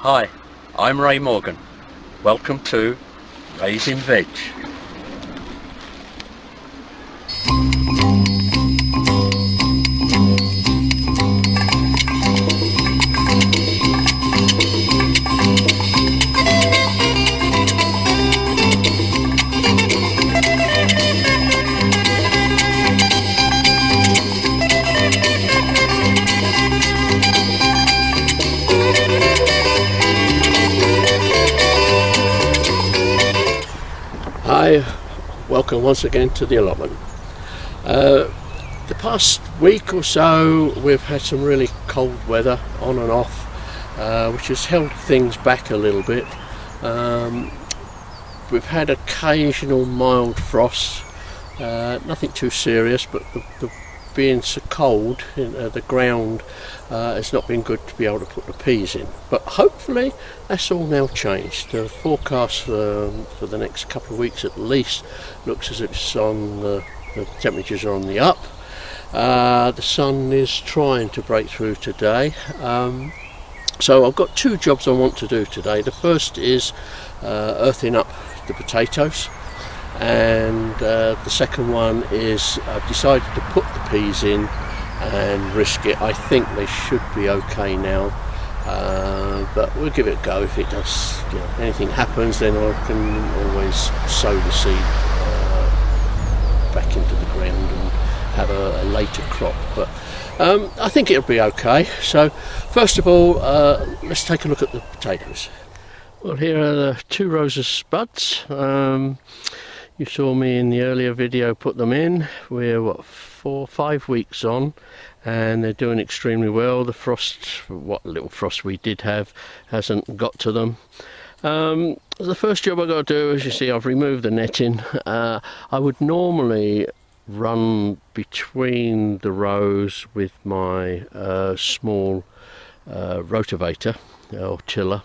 Hi, I'm Ray Morgan. Welcome to Raising Veg. Hi, welcome once again to the allotment. The past week or so we've had some really cold weather on and off, which has held things back a little bit. We've had occasional mild frosts, nothing too serious, but the being so cold, the ground has not been good to be able to put the peas in. But hopefully that's all now changed. The forecast for the next couple of weeks at least looks as if it's on the temperatures are on the up. The sun is trying to break through today. So I've got two jobs I want to do today. The first is earthing up the potatoes, and the second one is I've decided to put the peas in and risk it. I think they should be okay now, but we'll give it a go. If it does, anything happens, then I can always sow the seed back into the ground and have a later crop. But I think it'll be okay. So first of all, let's take a look at the potatoes. Well, here are the 2 rows of spuds. You saw me in the earlier video put them in. We're 4 or 5 weeks on and they're doing extremely well. The frost, what little frost we did have, hasn't got to them. The first job I've got to do, as you see, I've removed the netting. I would normally run between the rows with my small rotavator or tiller.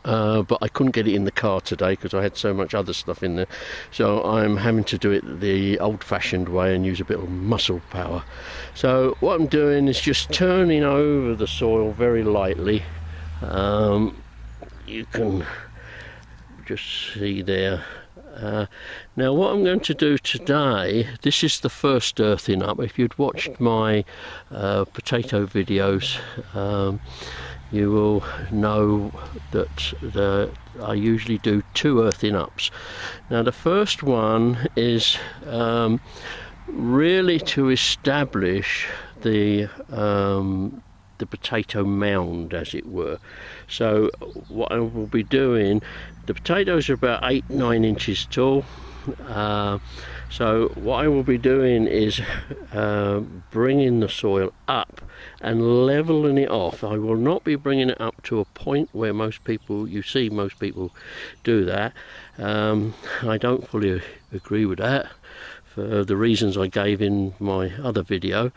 But I couldn't get it in the car today because I had so much other stuff in there, so I'm having to do it the old-fashioned way and use a bit of muscle power. So what I'm doing is just turning over the soil very lightly. You can just see there. Now what I'm going to do today, this is the first earthing up. If you'd watched my potato videos, you will know that I usually do 2 earthing ups. Now the first one is really to establish the potato mound, as it were. So what I will be doing, the potatoes are about 8-9 inches tall. So what I will be doing is bringing the soil up and leveling it off. I will not be bringing it up to a point where most people do that. I don't fully agree with that for the reasons I gave in my other video.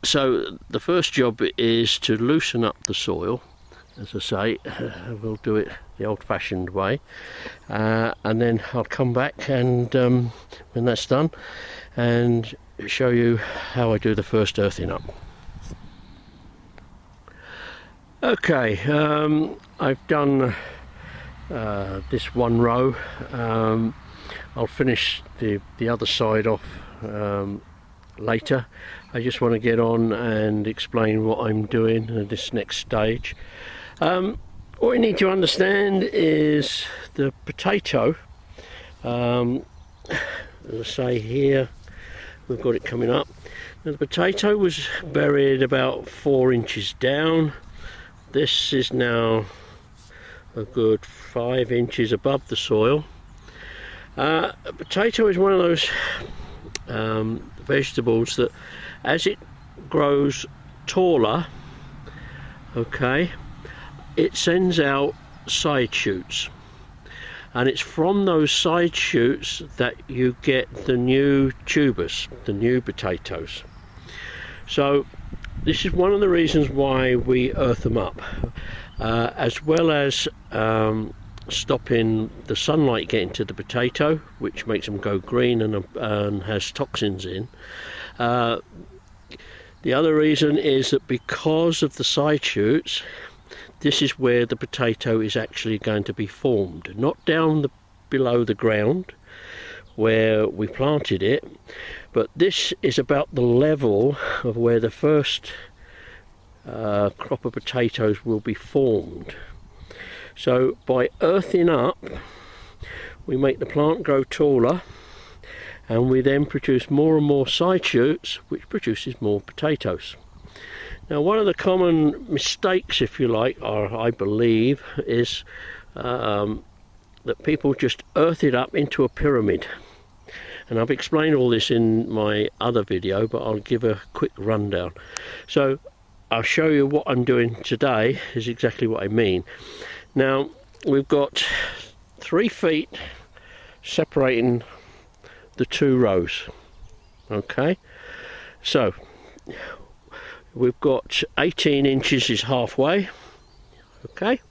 So the first job is to loosen up the soil. As I say, we'll do it the old-fashioned way, and then I'll come back and when that's done and show you how I do the first earthing up. Okay, I've done this one row. I'll finish the other side off later. I just want to get on and explain what I'm doing at this next stage. What we need to understand is the potato. As I say here, we've got it coming up. Now the potato was buried about 4 inches down. This is now a good 5 inches above the soil. A potato is one of those vegetables that as it grows taller, okay, it sends out side shoots, and it's from those side shoots that you get the new tubers, the new potatoes. So this is one of the reasons why we earth them up, as well as stopping the sunlight getting to the potato, which makes them go green and has toxins in. The other reason is that because of the side shoots, this is where the potato is actually going to be formed, not down below the ground where we planted it, but this is about the level of where the first crop of potatoes will be formed. So by earthing up, we make the plant grow taller, and we then produce more and more side shoots, which produces more potatoes. Now, one of the common mistakes, if you like, or I believe, is that people just earth it up into a pyramid. And I've explained all this in my other video, but I'll give a quick rundown. So I'll show you what I'm doing today is exactly what I mean. Now, we've got 3 feet separating the 2 rows. Okay, so we've got 18 inches is halfway. Okay,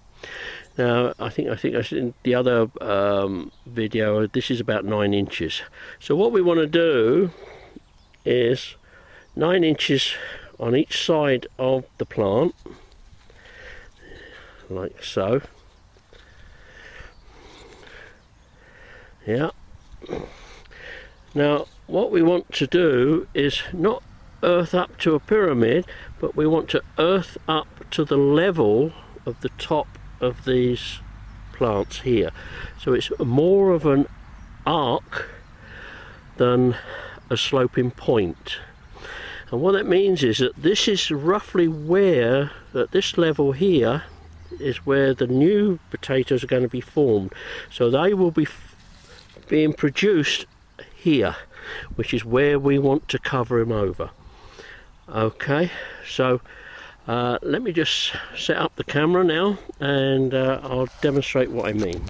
now I think I said in the other video, this is about 9 inches. So what we want to do is 9 inches on each side of the plant, like so. Yeah. Now what we want to do is not earth up to a pyramid, but we want to earth up to the level of the top of these plants here. So it's more of an arc than a sloping point. And what that means is that this is roughly where, at this level here, is where the new potatoes are going to be formed. So they will be being produced here, which is where we want to cover them over. Okay, so let me just set up the camera now, and I'll demonstrate what I mean.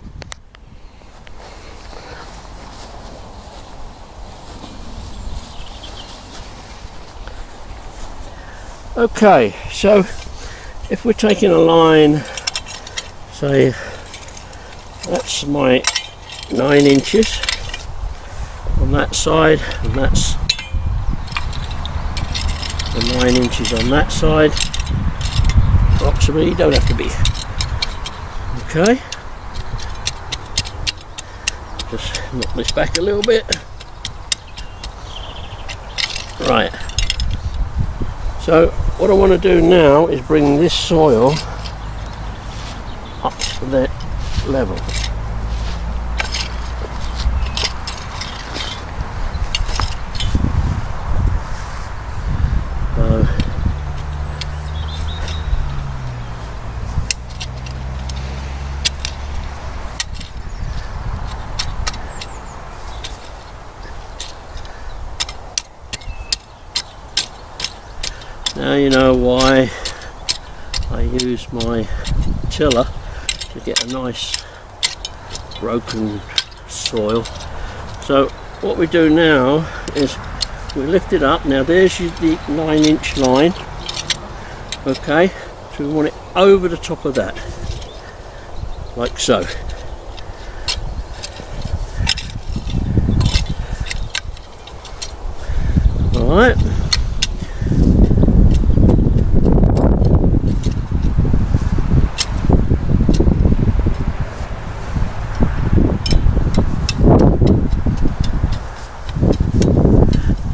Okay, so if we're taking a line, say that's my 9 inches on that side, and that's the 9 inches on that side, approximately. You don't have to be. Okay, just knock this back a little bit. Right, so what I want to do now is bring this soil up to that level. Now you know why I use my tiller to get a nice broken soil. So what we do now is we lift it up. Now there's the 9-inch line. Okay, so we want it over the top of that, like so. Alright.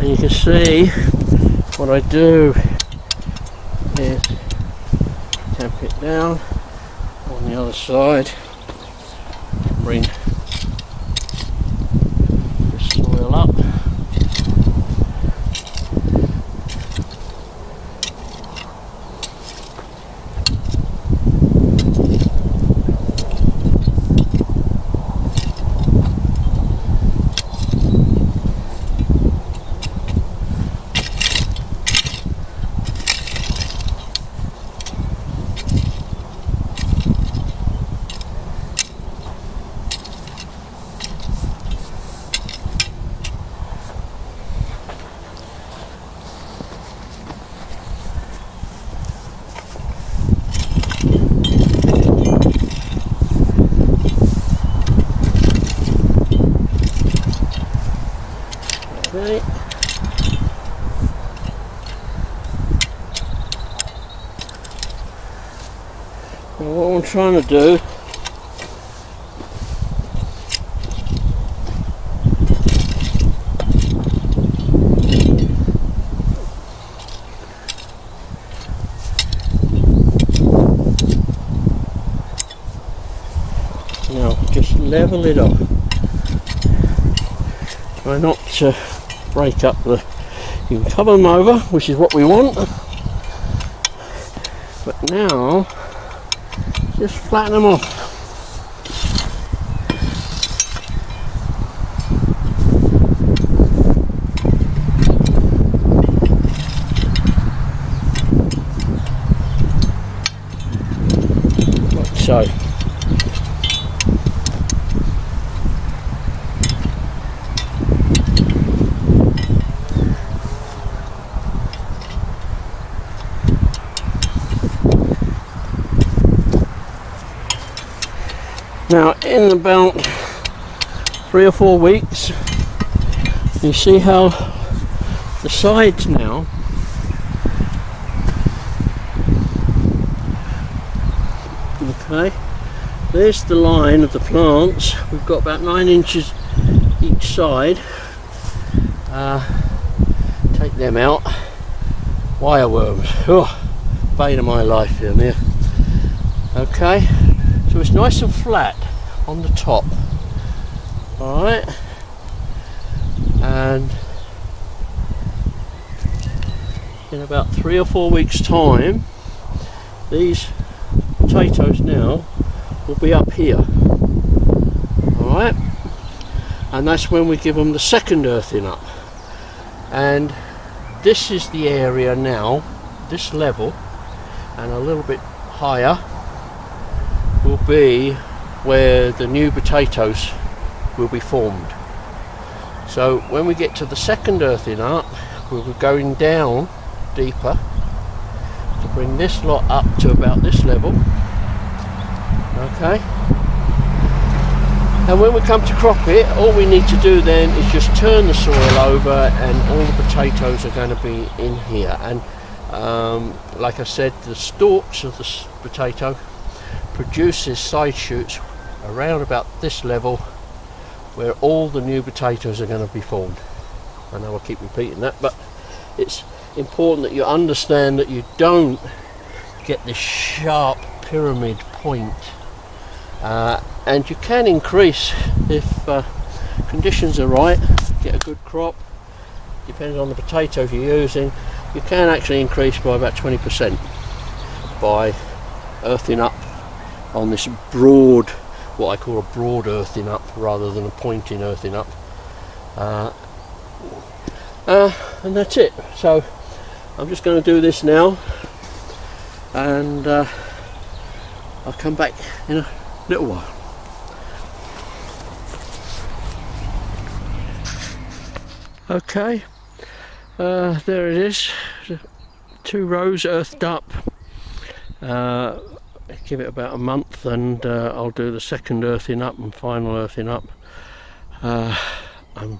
You can see what I do is tamp it down on the other side, bring the soil up, I'm trying to do now, just level it off. Try not to break up the, you can cover them over, which is what we want, but now just flatten them off. Like so. Now, in about 3 or 4 weeks, you see how the sides now okay, there's the line of the plants. We've got about 9 inches each side. Take them out. Wireworms, oh, bane of my life down there. Okay, so it's nice and flat on the top. Alright, and in about 3 or 4 weeks time, these potatoes now will be up here. Alright, and that's when we give them the second earthing up. And this is the area now, this level and a little bit higher will be where the new potatoes will be formed. So when we get to the second earthing up, we'll be going down deeper to bring this lot up to about this level. Okay, and when we come to crop it, all we need to do then is just turn the soil over and all the potatoes are going to be in here. And like I said, the stalks of the potato produces side shoots around about this level where all the new potatoes are going to be formed. I know I keep repeating that, but it's important that you understand that you don't get this sharp pyramid point, and you can increase if conditions are right, get a good crop, depends on the potatoes you're using. You can actually increase by about 20% by earthing up on this broad, what I call a broad earthing up rather than a pointing earthing up, and that's it. So I'm just going to do this now, and I'll come back in a little while. Okay, there it is, 2 rows earthed up. Give it about a month and I'll do the second earthing up and final earthing up. I'm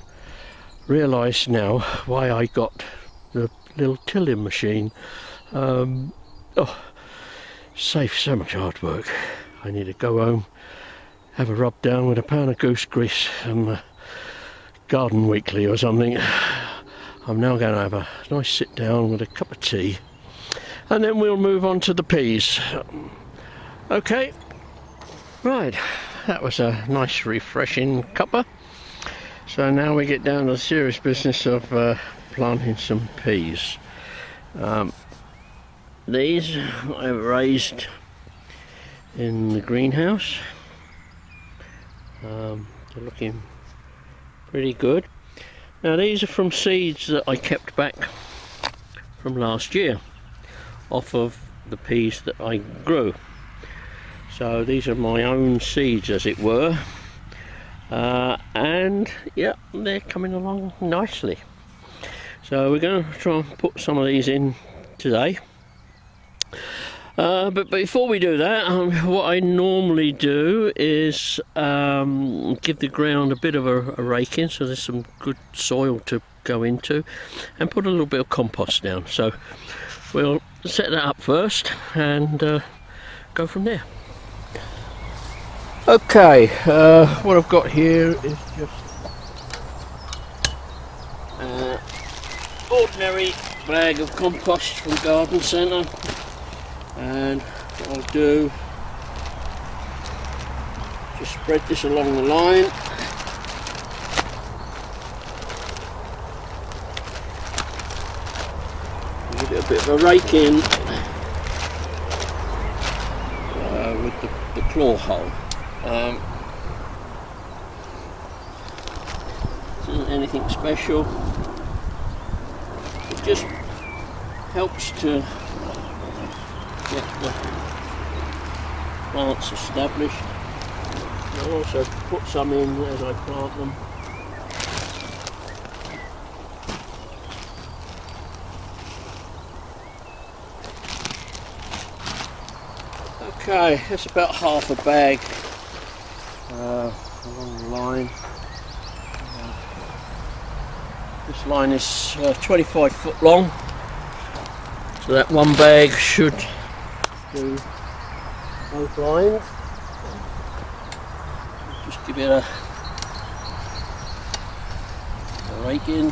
realised now why I got the little tilling machine. Saves so much hard work. I need to go home, have a rub down with a pound of goose grease and Garden Weekly or something. I'm now going to have a nice sit down with a cup of tea, and then we'll move on to the peas. Okay, right, that was a nice refreshing cuppa. So now we get down to the serious business of planting some peas. These I've raised in the greenhouse. They're looking pretty good. Now these are from seeds that I kept back from last year off of the peas that I grew. So these are my own seeds, as it were, and yeah, they're coming along nicely. So we're going to try and put some of these in today. But before we do that, what I normally do is give the ground a bit of a rake in, so there's some good soil to go into, and put a little bit of compost down. So we'll set that up first and go from there. Okay, what I've got here is just ordinary bag of compost from Garden Centre, and what I'll do, just spread this along the line. Give it a bit of a rake in with the claw hole. Isn't anything special. It just helps to get the plants established. I'll also put some in as I plant them. Okay, that's about half a bag along the line. This line is 25 foot long, so that one bag should do both lines. Just give it a rake in.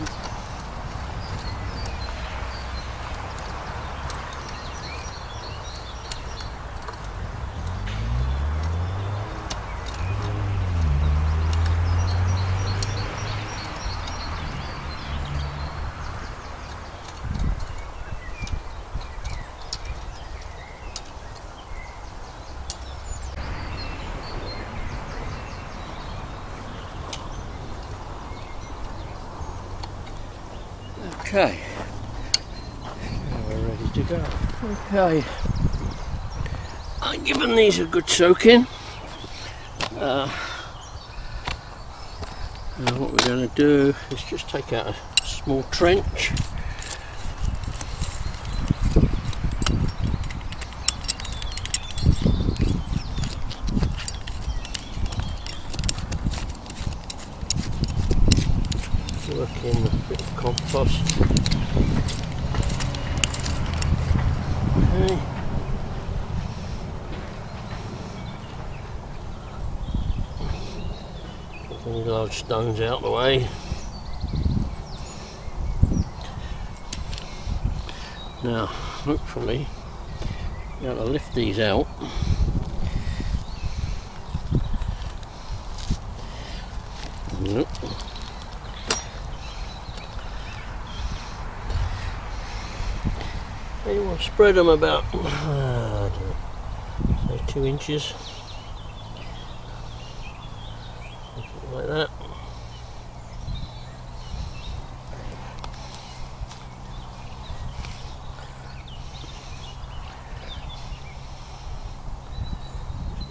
Okay, now we're ready to go. Okay, I've given these a good soaking. Now what we're going to do is just take out a small trench. Work in a bit of compost. Okay. Get any large stones out of the way. Now, hopefully, you're able to lift these out. Nope. You want to spread them about, I don't know, say 2 inches, something like that.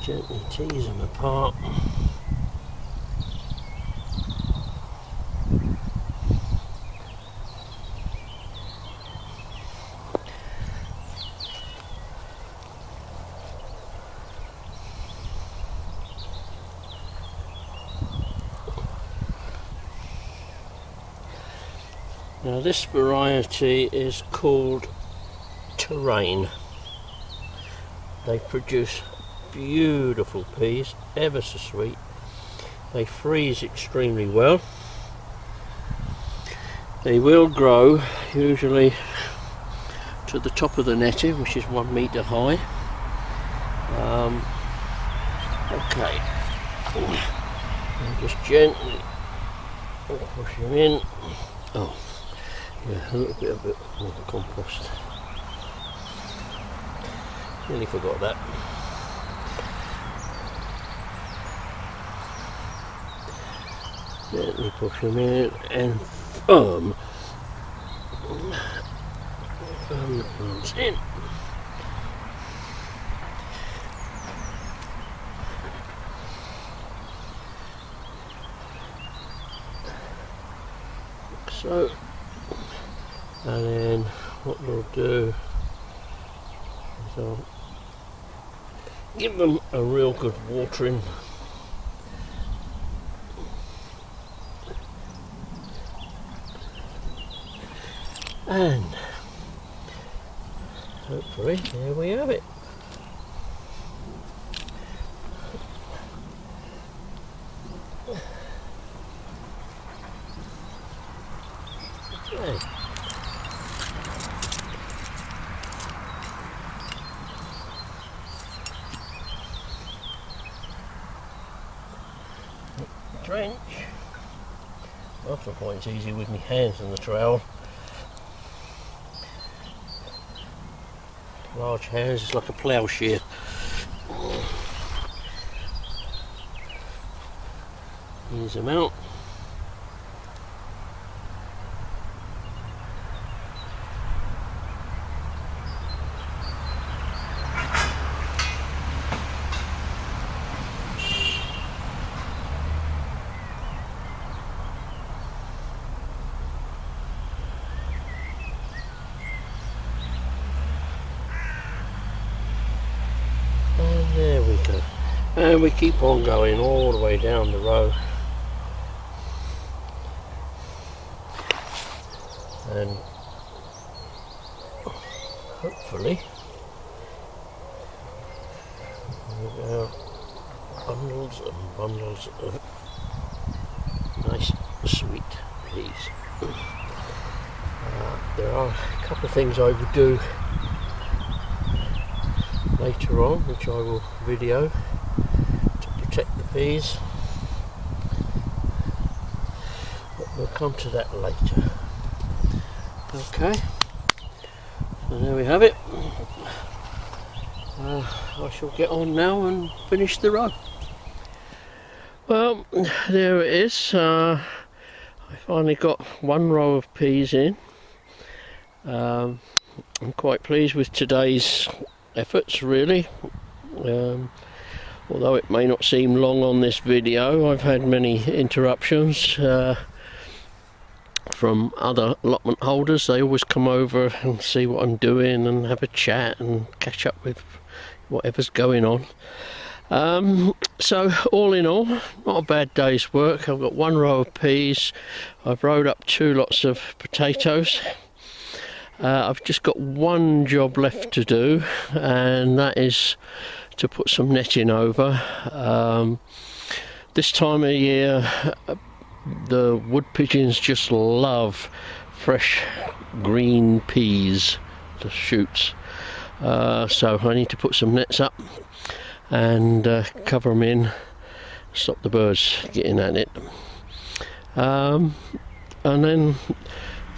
Gently tease them apart. Now this variety is called Terrain. They produce beautiful peas, ever so sweet. They freeze extremely well. They will grow usually to the top of the netting, which is 1 metre high. Okay, and just gently push them in. Oh, yeah, a little bit of it more compost. Nearly forgot that. Gently push them in and firm the plants in. Like so. And then what we'll do is I'll give them a real good watering. And hopefully there we have it. Hey. Drench. After a point it's easy with my hands on the trowel. Large hands, it's like a ploughshare. Ease them out. And there we go. And we keep on going all the way down the row. And hopefully we'll have bundles and bundles of nice sweet peas. There are a couple of things I would do later on which I will video to protect the peas, but we'll come to that later. Okay, so there we have it. I shall get on now and finish the row. Well, there it is. I finally got one row of peas in. I'm quite pleased with today's efforts, really. Although it may not seem long on this video, I've had many interruptions from other allotment holders. They always come over and see what I'm doing and have a chat and catch up with whatever's going on. So all in all, not a bad day's work. I've got one row of peas, I've rowed up 2 lots of potatoes. I've just got one job left to do, and that is to put some netting over. This time of year the wood pigeons just love fresh green peas, the shoots. So I need to put some nets up and cover them in, stop the birds getting at it. And then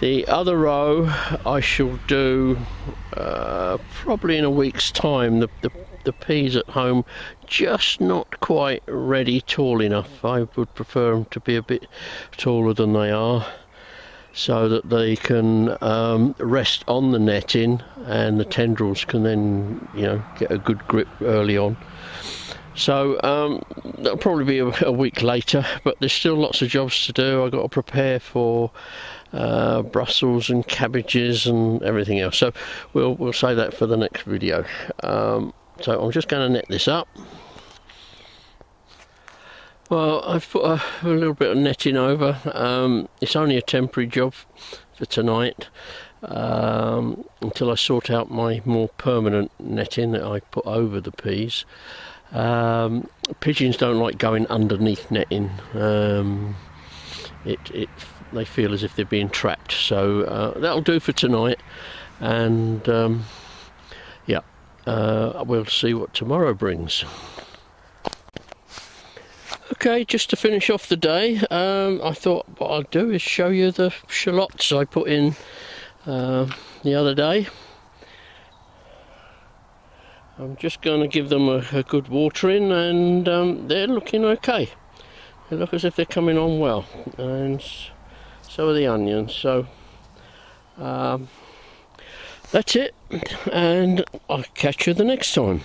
the other row I shall do probably in a week's time. The peas at home just not quite ready tall enough. I would prefer them to be a bit taller than they are, so that they can rest on the netting and the tendrils can then, you know, get a good grip early on. So that'll probably be a week later, but there's still lots of jobs to do. I've got to prepare for Brussels and cabbages and everything else, so we'll save that for the next video. So I'm just going to net this up. Well, I've put a little bit of netting over. It's only a temporary job for tonight, until I sort out my more permanent netting that I put over the peas. Pigeons don't like going underneath netting. They feel as if they're being trapped. So that'll do for tonight, and yeah, we'll see what tomorrow brings. Okay, just to finish off the day, I thought what I'd do is show you the shallots I put in the other day. I'm just going to give them a good watering, and they're looking okay. They look as if they're coming on well, and so are the onions. So that's it, and I'll catch you the next time.